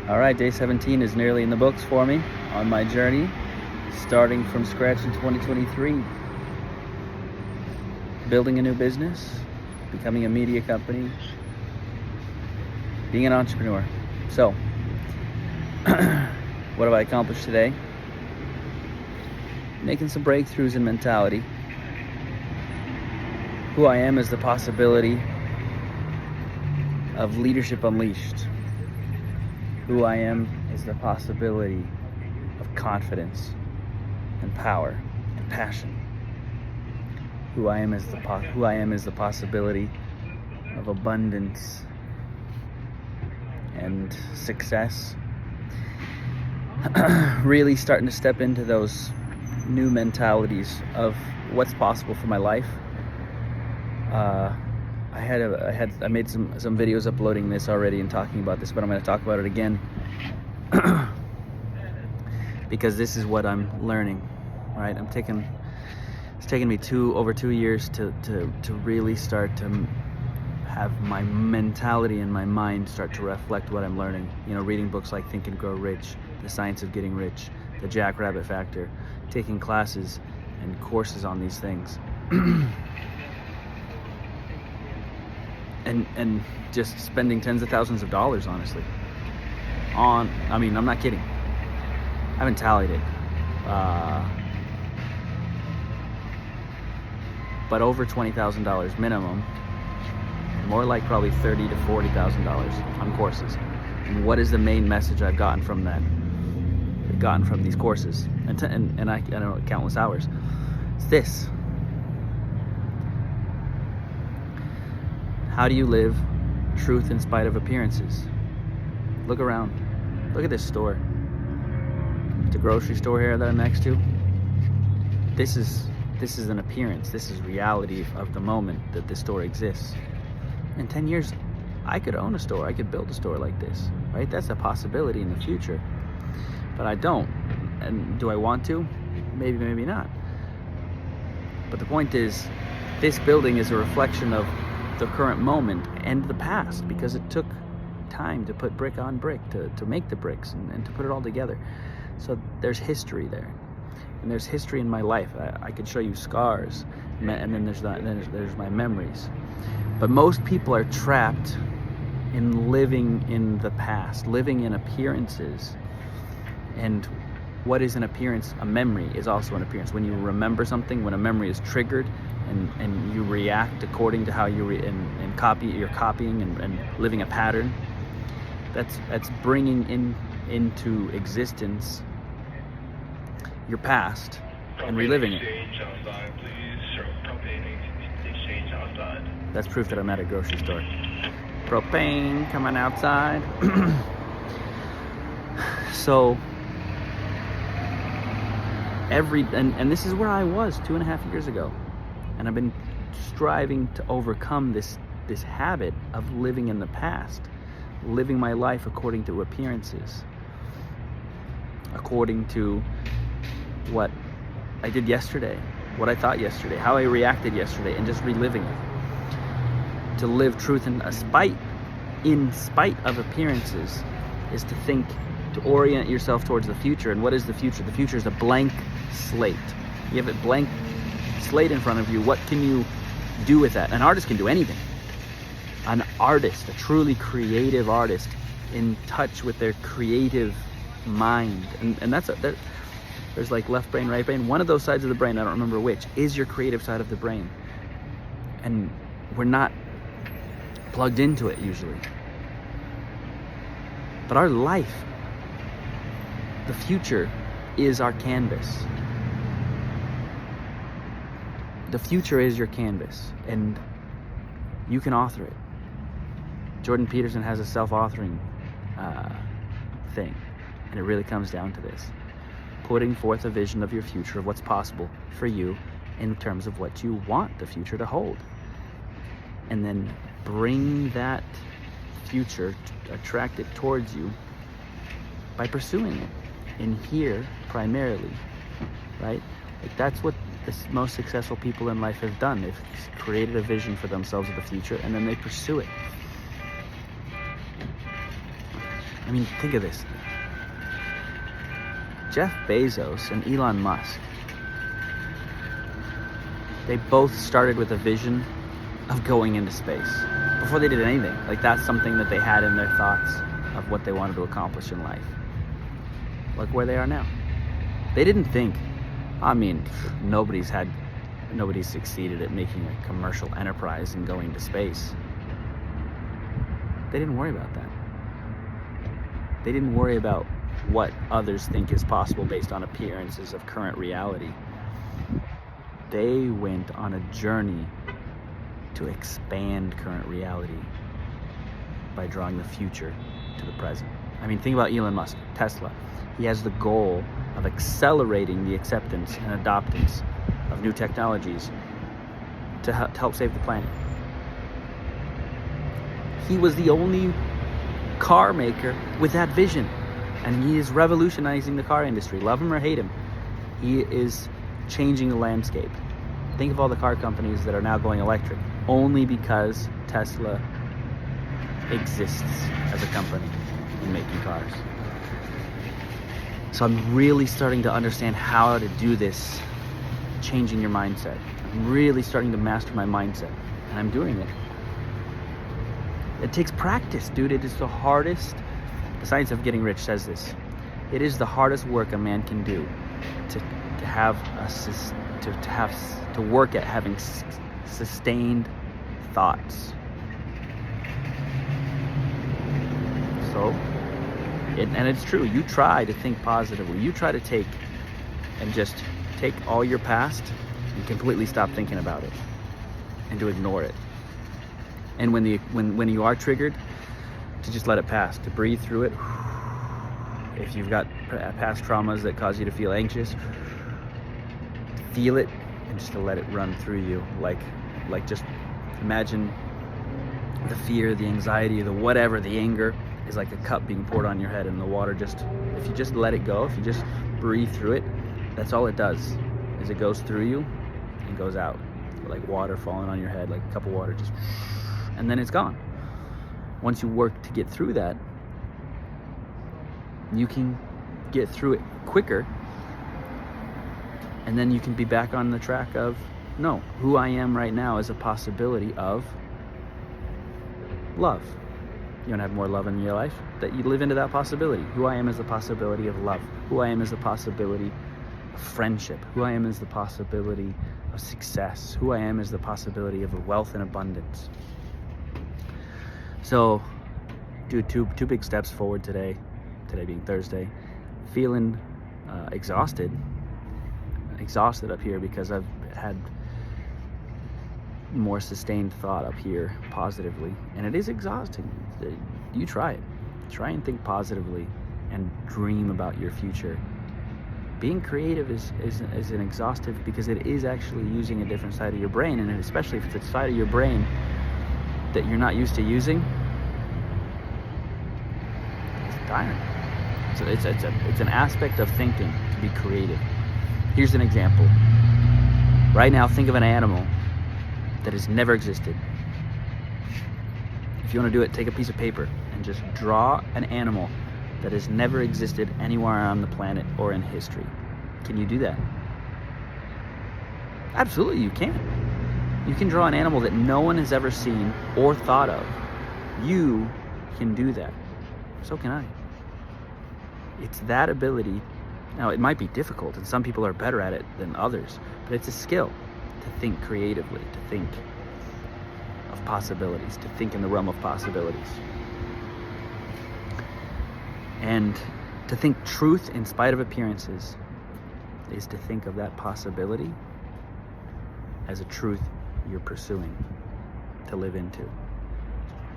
All right, day 17 is nearly in the books for me on my journey, starting from scratch in 2023. Building a new business, becoming a media company, being an entrepreneur. So, what have I accomplished today? Making some breakthroughs in mentality. Who I am is the possibility of leadership unleashed. Who I am is the possibility of confidence and power and passion. Who I am is the possibility of abundance and success. Really starting to step into those new mentalities of what's possible for my life. I made some videos uploading this already and talking about this, but I'm going to talk about it again because this is what I'm learning, right? It's taken me over 2 years to really start to have my mentality and my mind start to reflect what I'm learning. Reading books like Think and Grow Rich, The Science of Getting Rich, The Jackrabbit Factor, taking classes and courses on these things. And just spending tens of thousands of dollars, honestly. I'm not kidding. I haven't tallied it. But over $20,000 minimum, more like probably $30,000 to $40,000 on courses. And what is the main message I've gotten from that? Gotten from these courses, and I don't know, countless hours. It's this. How do you live truth in spite of appearances? Look around. Look at this store. The grocery store here that I'm next to. This is an appearance. This is reality of the moment that this store exists. In 10 years, I could own a store. I could build a store like this, right? That's a possibility in the future. But I don't. And do I want to? Maybe, maybe not. But the point is, this building is a reflection of the current moment and the past, because it took time to put brick on brick to make the bricks and to put it all together. So there's history there, and there's history in my life. I could show you scars, and then there's my memories. But most people are trapped in living in the past, living in appearances. And what is an appearance? A memory is also an appearance. When you remember something, when a memory is triggered, and you react according to how you're copying and living a pattern, that's bringing into existence your past and reliving it. That's proof that I'm at a grocery store. Propane coming outside. So and this is where I was 2.5 years ago. And I've been striving to overcome this habit of living in the past, living my life according to appearances, according to what I did yesterday, what I thought yesterday, how I reacted yesterday, and just reliving it. To live truth in spite of appearances is to think, to orient yourself towards the future. And what is the future? The future is a blank slate. You have a blank slate in front of you. What can you do with that? An artist can do anything. An artist, a truly creative artist, in touch with their creative mind, and there's like left brain, right brain. One of those sides of the brain, I don't remember which, is your creative side of the brain, and we're not plugged into it usually. But our life, the future, is our canvas. The future is your canvas, and you can author it. Jordan Peterson has a self-authoring thing, and it really comes down to this: putting forth a vision of your future, of what's possible for you in terms of what you want the future to hold, and then bring that future, attract it towards you by pursuing it in here primarily, right? Like, that's what the most successful people in life have done. They've created a vision for themselves of the future, and then they pursue it. I mean, think of this. Jeff Bezos and Elon Musk, they both started with a vision of going into space before they did anything. Like, that's something that they had in their thoughts of what they wanted to accomplish in life. Look where they are now. They didn't think, I mean, nobody's succeeded at making a commercial enterprise and going to space. They didn't worry about that. They didn't worry about what others think is possible based on appearances of current reality. They went on a journey to expand current reality by drawing the future to the present. I mean, think about Elon Musk, Tesla. He has the goal of accelerating the acceptance and adoptance of new technologies to help save the planet. He was the only car maker with that vision, and he is revolutionizing the car industry. Love him or hate him, he is changing the landscape. Think of all the car companies that are now going electric only because Tesla exists as a company in making cars. So I'm really starting to understand how to do this, changing your mindset. I'm really starting to master my mindset, and I'm doing it. It takes practice, dude. It is the hardest. The Science of Getting Rich says this. It is the hardest work a man can do to work at having sustained thoughts. So, and it's true. You try to think positively. You try to take all your past and completely stop thinking about it, and to ignore it. And when you are triggered, to just let it pass, to breathe through it. If you've got past traumas that cause you to feel anxious, feel it and just to let it run through you. Like just imagine the fear, the anxiety, the whatever, the anger is like a cup being poured on your head, and the water if you just let it go, if you just breathe through it, that's all it does, is it goes through you and goes out. Like water falling on your head, like a cup of water, just, and then it's gone. Once you work to get through that, you can get through it quicker, and then you can be back on the track of, no, who I am right now is a possibility of love. You want to have more love in your life? That you live into that possibility. Who I am is the possibility of love. Who I am is the possibility of friendship. Who I am is the possibility of success. Who I am is the possibility of wealth and abundance. So, dude, two big steps forward today being Thursday. Feeling exhausted up here because I've had more sustained thought up here positively, and it is exhausting. You try it. Try and think positively and dream about your future. Being creative is an exhaustive, because it is actually using a different side of your brain, and especially if it's a side of your brain that you're not used to using, it's tiring. So it's an aspect of thinking to be creative. Here's an example. Right now, think of an animal that has never existed. If you want to do it, take a piece of paper and just draw an animal that has never existed anywhere on the planet or in history. Can you do that? Absolutely, you can. You can draw an animal that no one has ever seen or thought of. You can do that. So can I. It's that ability. Now, it might be difficult, and some people are better at it than others, but it's a skill to think creatively, to think of possibilities, to think in the realm of possibilities. And to think truth in spite of appearances is to think of that possibility as a truth you're pursuing to live into.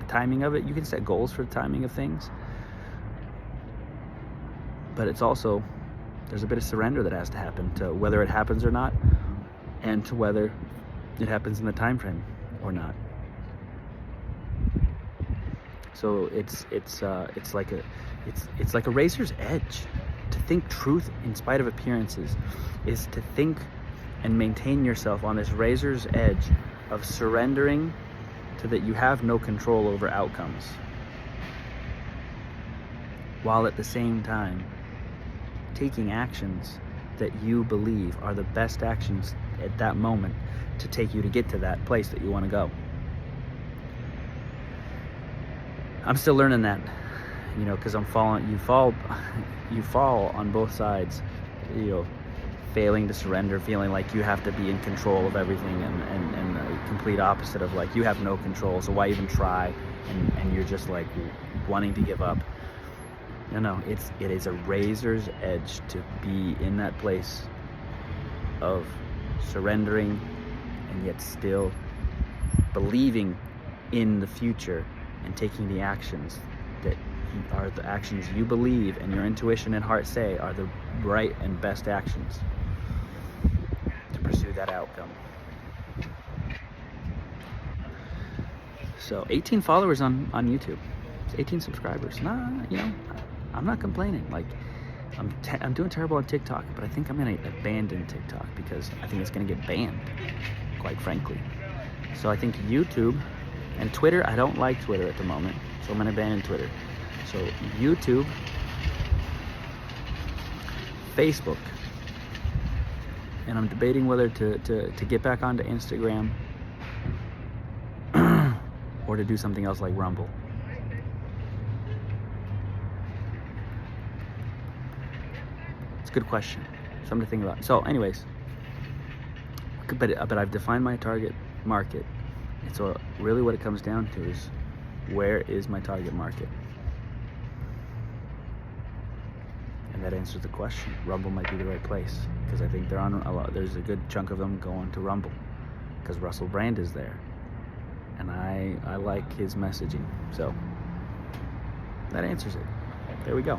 The timing of it, you can set goals for the timing of things, but it's also, there's a bit of surrender that has to happen to whether it happens or not, and to whether it happens in the time frame or not. So it's like a razor's edge. To think truth in spite of appearances is to think and maintain yourself on this razor's edge of surrendering to that you have no control over outcomes. while at the same time taking actions that you believe are the best actions at that moment to take you to get to that place that you want to go. I'm still learning that, because you fall on both sides, failing to surrender, feeling like you have to be in control of everything, and the complete opposite of like you have no control, so why even try, and you're just like wanting to give up. No, it is a razor's edge to be in that place of surrendering and yet still believing in the future and taking the actions that are the actions you believe and your intuition and heart say are the right and best actions to pursue that outcome. So 18 followers on YouTube, 18 subscribers. I'm not complaining. Like, I'm doing terrible on TikTok, but I think I'm gonna abandon TikTok because I think it's gonna get banned, quite frankly. So I think YouTube and Twitter, I don't like Twitter at the moment, so I'm gonna abandon Twitter. So YouTube, Facebook, and I'm debating whether to get back onto Instagram or to do something else like Rumble. It's a good question, something to think about. So anyways, but I've defined my target market. And so really what it comes down to is, where is my target market? And that answers the question. Rumble might be the right place, because I think there's a good chunk of them going to Rumble because Russell Brand is there, and I like his messaging. So that answers it. There we go.